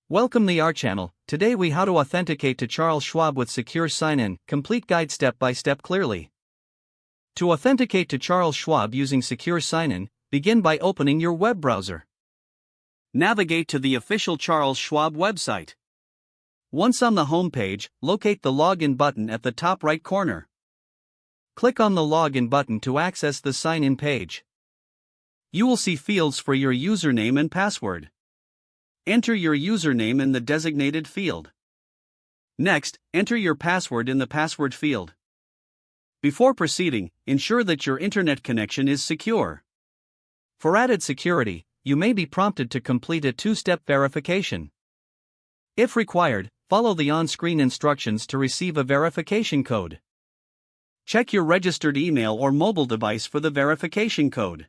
Welcome to our channel. Today we how to authenticate to Charles Schwab with secure sign-in, complete guide step by step clearly. To authenticate to Charles Schwab using secure sign-in, begin by opening your web browser. Navigate to the official Charles Schwab website. Once on the home page, locate the login button at the top right corner. Click on the login button to access the sign-in page. You will see fields for your username and password. Enter your username in the designated field. Next, enter your password in the password field. Before proceeding, ensure that your internet connection is secure. For added security, you may be prompted to complete a two-step verification. If required, follow the on-screen instructions to receive a verification code. Check your registered email or mobile device for the verification code.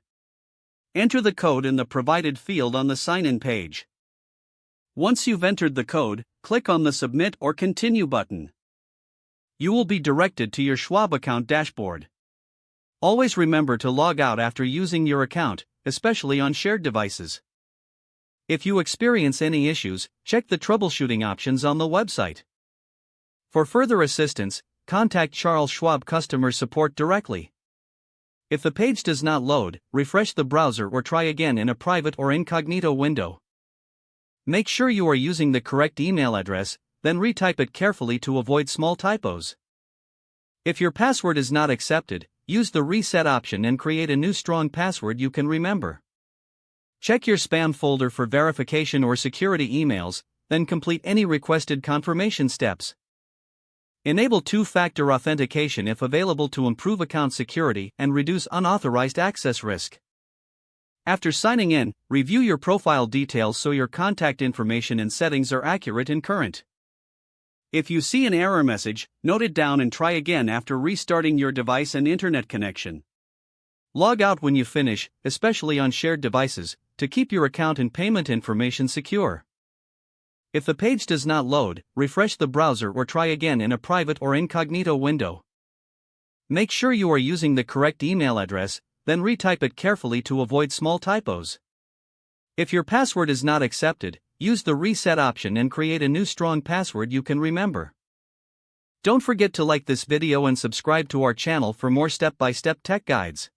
Enter the code in the provided field on the sign-in page. Once you've entered the code, click on the Submit or Continue button. You will be directed to your Schwab account dashboard. Always remember to log out after using your account, especially on shared devices. If you experience any issues, check the troubleshooting options on the website. For further assistance, contact Charles Schwab customer support directly. If the page does not load, refresh the browser or try again in a private or incognito window. Make sure you are using the correct email address, then retype it carefully to avoid small typos. If your password is not accepted, use the reset option and create a new strong password you can remember. Check your spam folder for verification or security emails, then complete any requested confirmation steps. Enable two-factor authentication if available to improve account security and reduce unauthorized access risk. After signing in, review your profile details so your contact information and settings are accurate and current. If you see an error message, note it down and try again after restarting your device and internet connection. Log out when you finish, especially on shared devices, to keep your account and payment information secure. If the page does not load, refresh the browser or try again in a private or incognito window. Make sure you are using the correct email address, then retype it carefully to avoid small typos. If your password is not accepted, use the reset option and create a new strong password you can remember. Don't forget to like this video and subscribe to our channel for more step-by-step tech guides.